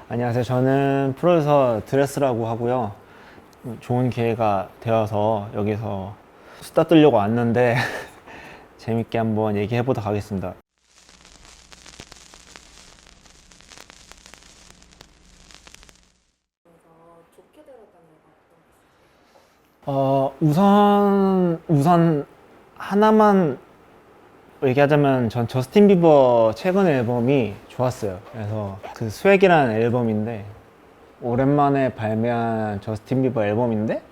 안녕하세요. 저는 프로듀서 드레스라고 하고요. 좋은 기회가 되어서 여기서 수다 떨려고 왔는데 재밌게 한번 얘기해 보도록 하겠습니다. 우선 하나만 얘기하자면 전 저스틴 비버 최근 앨범이 좋았어요. 그래서 그 스웩이라는 앨범인데 오랜만에 발매한 저스틴 비버 앨범인데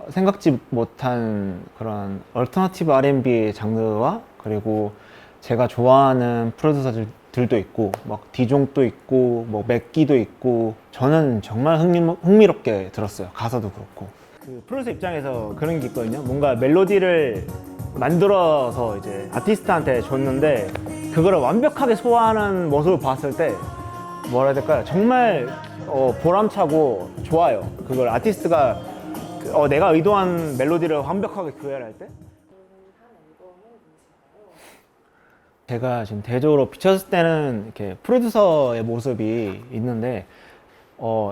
생각지 못한 그런 얼터너티브 R&B 장르와 그리고 제가 좋아하는 프로듀서들도 있고 막 디종도 있고 뭐 맥기도 있고 저는 정말 흥미롭게 들었어요. 가사도 그렇고 그 프로듀서 입장에서 그런 게 있거든요. 뭔가 멜로디를 만들어서 이제 아티스트한테 줬는데 그거를 완벽하게 소화하는 모습을 봤을 때 뭐라 해야 될까요? 정말 보람차고 좋아요. 그걸 아티스트가 내가 의도한 멜로디를 완벽하게 구현할 때 제가 지금 대외적으로 비쳤을 때는 이렇게 프로듀서의 모습이 있는데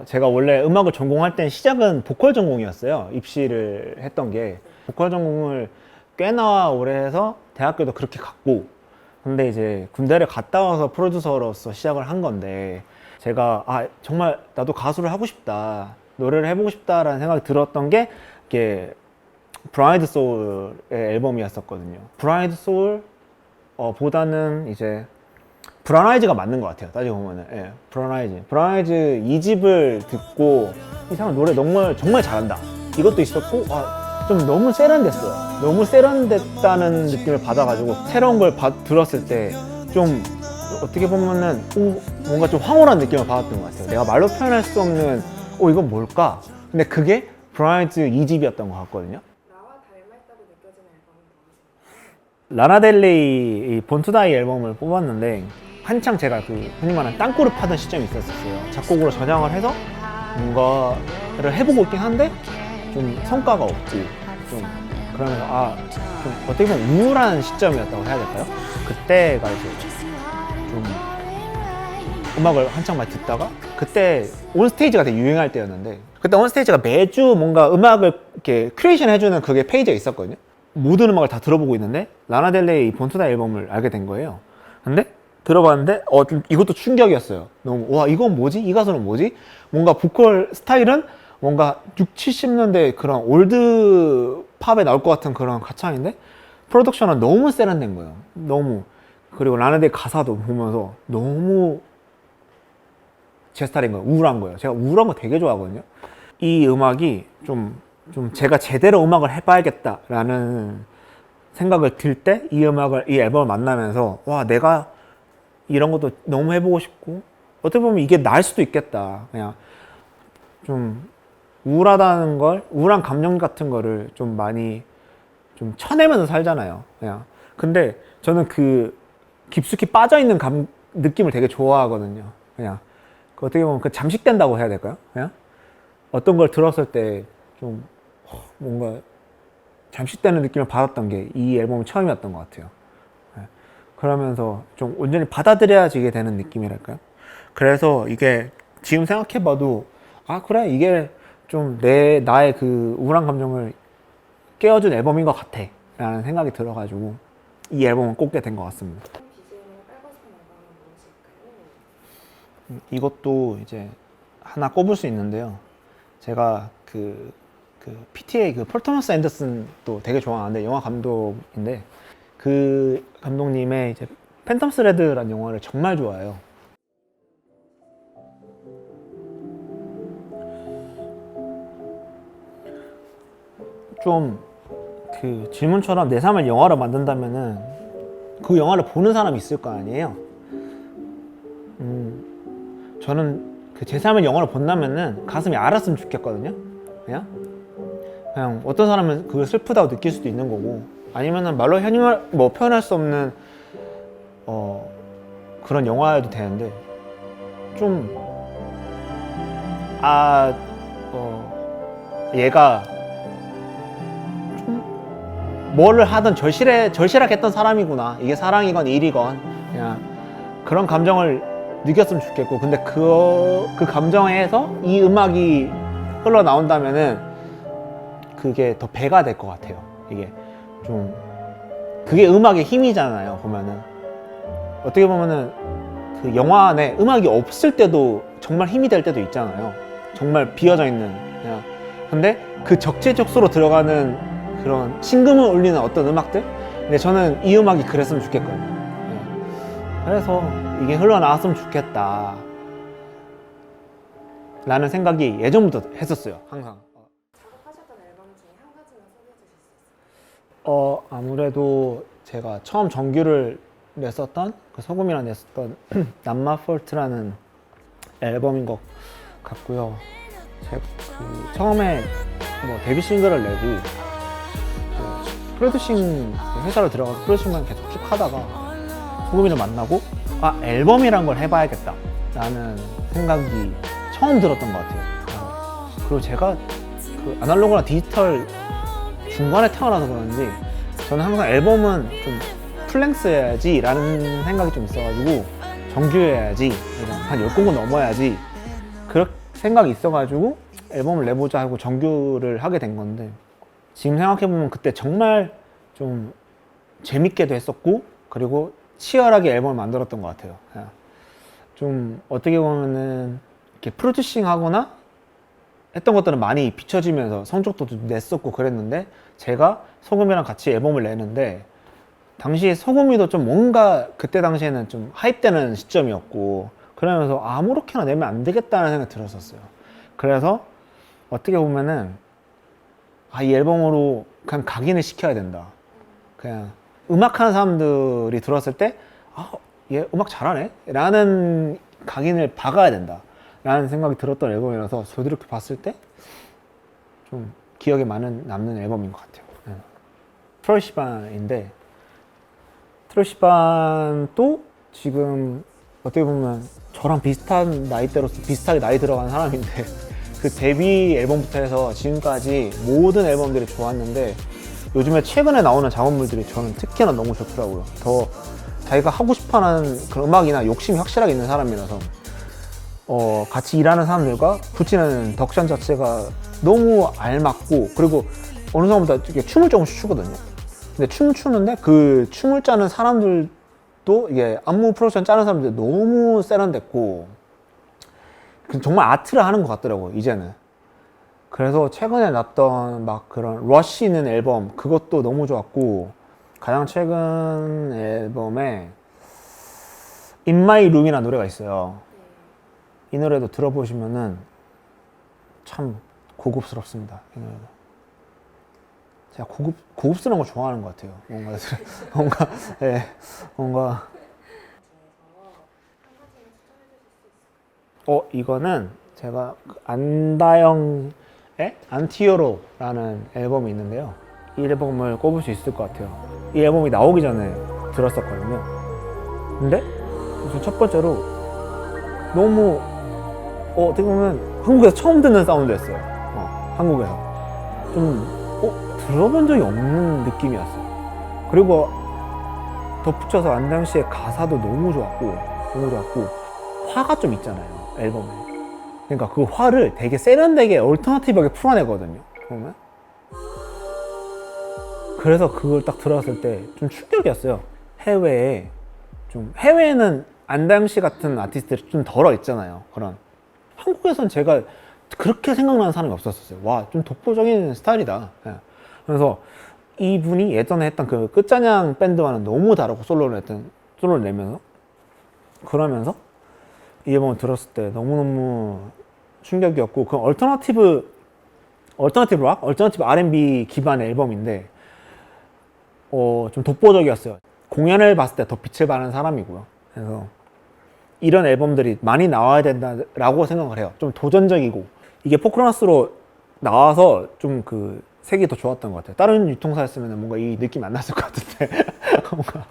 제가 원래 음악을 전공할 땐 시작은 보컬 전공이었어요. 입시를 했던 게 보컬 전공을 꽤나 오래 해서 대학교도 그렇게 갔고 근데 이제 군대를 갔다 와서 프로듀서로서 시작을 한 건데 제가 정말 나도 가수를 하고 싶다 노래를 해보고 싶다라는 생각이 들었던 게 이게 브라이드 소울의 앨범이었었거든요. 브라이드 소울 보다는 이제 브라운 아이즈가 맞는 것 같아요. 따지고 보면은 브라운 아이즈 2집을 듣고 이 사람 노래 정말 잘한다 이것도 있었고 좀 너무 세련됐어요. 너무 세련됐다는 느낌을 받아가지고 새로운 걸 들었을 때 좀 어떻게 보면은 뭔가 좀 황홀한 느낌을 받았던 것 같아요. 내가 말로 표현할 수 없는 이건 뭘까? 근데 그게 브라이즈 2집이었던 것 같거든요. 나와 닮았다고 느껴지는 앨범이 뭐지? 라나델레이 본투다이 앨범을 뽑았는데 한창 제가 그 흔히 말하는 땅굴을 파던 시점이 있었어요. 작곡으로 전향을 해서 뭔가를 해보고 있긴 한데 좀 성과가 없고 좀 그러면서 좀 어떻게 보면 우울한 시점이었다고 해야 될까요? 그때가 이제 좀 음악을 한창 많이 듣다가 그때 온스테이지가 되게 유행할 때였는데 그때 온스테이지가 매주 뭔가 음악을 이렇게 크리에이션 해주는 그게 페이지가 있었거든요. 모든 음악을 다 들어보고 있는데 라나델레이 본투다 앨범을 알게 된 거예요. 근데 들어봤는데 좀 이것도 충격이었어요. 너무 와 이건 뭐지? 이 가수는 뭐지? 뭔가 보컬 스타일은 뭔가 6, 70년대 그런 올드 팝에 나올 것 같은 그런 가창인데 프로덕션은 너무 세련된 거예요. 너무. 그리고 라나델 가사도 보면서 너무 제 스타일인 거예요. 우울한 거예요. 제가 우울한 거 되게 좋아하거든요. 이 음악이 좀 제가 제대로 음악을 해봐야겠다라는 생각을 들 때 이 앨범을 만나면서 와 내가 이런 것도 너무 해보고 싶고 어떻게 보면 이게 나을 수도 있겠다. 그냥 좀 우울하다는 걸 우울한 감정 같은 거를 좀 많이 좀 쳐내면서 살잖아요. 그냥 근데 저는 그 깊숙이 빠져있는 느낌을 되게 좋아하거든요. 그냥 어떻게 보면 그 잠식된다고 해야 될까요? 그냥 어떤 걸 들었을 때 좀 뭔가 잠식되는 느낌을 받았던 게 이 앨범이 처음이었던 것 같아요. 그러면서 좀 온전히 받아들여지게 되는 느낌이랄까요? 그래서 이게 지금 생각해봐도 그래 이게 좀 나의 그 우울한 감정을 깨워준 앨범인 것 같아 라는 생각이 들어가지고 이 앨범을 꼽게 된 것 같습니다. BGM을 깔고 싶은 앨범은 무엇일까요? 이것도 이제 하나 꼽을 수 있는데요. 제가 그 PTA 폴 토머스 앤더슨도 되게 좋아하는데 영화 감독인데 그 감독님의 이제 팬텀 스레드라는 영화를 정말 좋아해요. 좀 그 질문처럼 내 삶을 영화로 만든다면은 그 영화를 보는 사람이 있을 거 아니에요. 저는 그 제 삶을 영화로 본다면은 가슴이 알았으면 좋겠거든요. 그냥 어떤 사람은 그걸 슬프다고 느낄 수도 있는 거고 아니면은 말로 표현할 수 없는 그런 영화여도 되는데 좀 얘가 좀 뭐를 하든 절실하게 했던 사람이구나. 이게 사랑이건 일이건 그냥 그런 감정을 느꼈으면 좋겠고, 근데 그 감정에서 이 음악이 흘러나온다면은 그게 더 배가 될 것 같아요. 이게 좀 그게 음악의 힘이잖아요. 보면은 어떻게 보면은 그 영화 안에 음악이 없을 때도 정말 힘이 될 때도 있잖아요. 정말 비어져 있는 그냥. 근데 그 적재적소로 들어가는 그런 심금을 울리는 어떤 음악들. 근데 저는 이 음악이 그랬으면 좋겠거든요. 네. 그래서 이게 흘러나왔으면 좋겠다 라는 생각이 예전부터 했었어요. 항상. 작업하셨던 앨범 중에 한 가지만 소개해 주실 수 있어요? 아무래도 제가 처음 정규를 냈었던 그 소금이랑 냈었던 Not My Fault라는 앨범인 것 같고요. 제가 그 처음에 뭐 데뷔 싱글을 내고 그 프로듀싱 회사로 들어가서 프로듀싱만 계속 쭉 하다가 소금이를 만나고 앨범이란 걸 해봐야겠다 라는 생각이 처음 들었던 것 같아요. 그리고 제가 그 아날로그나 디지털 중간에 태어나서 그런지 저는 항상 앨범은 좀 풀랭스여야지 라는 생각이 좀 있어가지고 정규여야지 한 10곡은 넘어야지 그런 생각이 있어가지고 앨범을 내보자 하고 정규를 하게 된 건데, 지금 생각해보면 그때 정말 좀 재밌게도 했었고 그리고 치열하게 앨범을 만들었던 것 같아요. 좀 어떻게 보면은 이렇게 프로듀싱 하거나 했던 것들은 많이 비춰지면서 성적도 좀 냈었고 그랬는데, 제가 소금이랑 같이 앨범을 내는데 당시에 소금이도 좀 뭔가 그때 당시에는 좀 하입되는 시점이었고 그러면서 아무렇게나 내면 안 되겠다는 생각이 들었었어요. 그래서 어떻게 보면은 이 앨범으로 그냥 각인을 시켜야 된다. 그냥 음악하는 사람들이 들었을 때 얘 음악 잘하네? 라는 각인을 박아야 된다 라는 생각이 들었던 앨범이라서 저도 이렇게 봤을 때 좀 기억에 남는 앨범인 것 같아요. 트로이시반인데, 트로이시반도 지금 어떻게 보면 저랑 비슷한 나이대로서 비슷하게 나이 들어간 사람인데 그 데뷔 앨범부터 해서 지금까지 모든 앨범들이 좋았는데 요즘에 최근에 나오는 작업물들이 저는 특히나 너무 좋더라고요. 더 자기가 하고 싶어하는 그런 음악이나 욕심이 확실하게 있는 사람이라서 같이 일하는 사람들과 붙이는 덕션 자체가 너무 알맞고, 그리고 어느 사람보다 이게 춤을 조금씩 추거든요. 근데 춤을 추는데 그 춤을 짜는 사람들도 이게 안무 프로덕션 짜는 사람들 너무 세련됐고 정말 아트를 하는 것 같더라고요, 이제는. 그래서 최근에 났던 막 그런 러쉬 있는 앨범, 그것도 너무 좋았고, 가장 최근 앨범에 In My Room이라는 노래가 있어요. 이 노래도 들어보시면은 참 고급스럽습니다. 이 노래도. 제가 고급스러운 거 좋아하는 것 같아요. 뭔가, 예, 뭔가. 이거는 제가 안다영의 안티어로라는 앨범이 있는데요. 이 앨범을 꼽을 수 있을 것 같아요. 이 앨범이 나오기 전에 들었었거든요. 근데 우선 첫 번째로 너무 어떻게 보면 한국에서 처음 듣는 사운드였어요. 한국에서 좀 들어본 적이 없는 느낌이었어요. 그리고 덧붙여서 안다영 씨의 가사도 너무 좋았고 화가 좀 있잖아요, 앨범에. 그러니까 그 화를 되게 세련되게 얼터너티브하게 풀어내거든요, 보면. 그래서 그걸 딱 들었을 때 좀 충격이었어요. 해외에는 안다영 씨 같은 아티스트들이 좀 덜어 있잖아요. 그런 한국에선 제가 그렇게 생각나는 사람이 없었어요. 와, 좀 독보적인 스타일이다. 그래서 이분이 예전에 했던 그 끝자냥 밴드와는 너무 다르고 솔로를 내면서 그러면서 이 앨범을 들었을 때 너무너무 충격이었고, 그 얼터너티브 락, 얼터너티브 R&B 기반의 앨범인데 좀 독보적이었어요. 공연을 봤을 때 더 빛을 발하는 사람이고요. 그래서 이런 앨범들이 많이 나와야 된다라고 생각을 해요. 좀 도전적이고, 이게 포크로나스로 나와서 좀 그 색이 더 좋았던 것 같아요. 다른 유통사였으면 뭔가 이 느낌이 안 났을 것 같은데 뭔가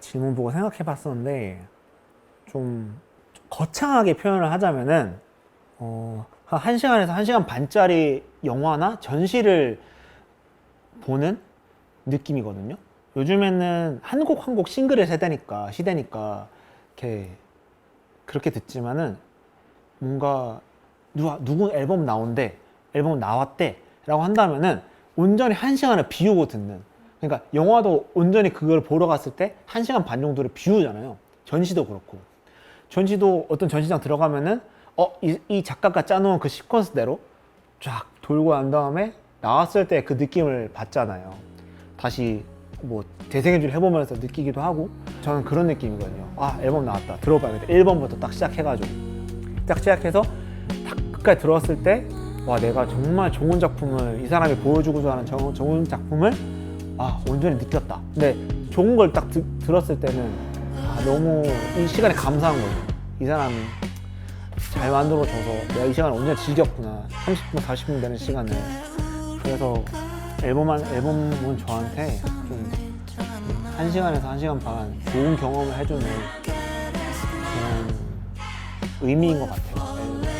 질문 보고 생각해 봤었는데, 좀 거창하게 표현을 하자면은 한 1시간에서 1시간 반짜리 영화나 전시를 보는 느낌이거든요. 요즘에는 한 곡 한 곡 싱글의 시대니까 이렇게 그렇게 듣지만은 뭔가 누구 앨범 나온대, 앨범 나왔대 라고 한다면은 온전히 1시간을 비우고 듣는, 그러니까 영화도 온전히 그걸 보러 갔을 때 1시간 반 정도를 비우잖아요. 전시도 그렇고, 전시도 어떤 전시장 들어가면은 이 작가가 짜놓은 그 시퀀스대로 쫙 돌고 난 다음에 나왔을 때 그 느낌을 받잖아요. 다시 뭐 재생연주를 해보면서 느끼기도 하고, 저는 그런 느낌이거든요. 아, 앨범 나왔다, 들어봐야겠다. 1번부터 딱 시작해가지고 딱 시작해서 딱 끝까지 들었을 때 와, 내가 정말 좋은 작품을, 이 사람이 보여주고자 하는 좋은 작품을 온전히 느꼈다. 근데 좋은 걸 딱 들었을 때는 너무 이 시간에 감사한 거예요. 이 사람이 잘 만들어줘서 내가 이 시간을 온전히 즐겼구나. 30분, 40분 되는 시간을. 그래서 앨범은 저한테 좀 1시간에서 1시간 반 좋은 경험을 해주는 그런 의미인 것 같아요.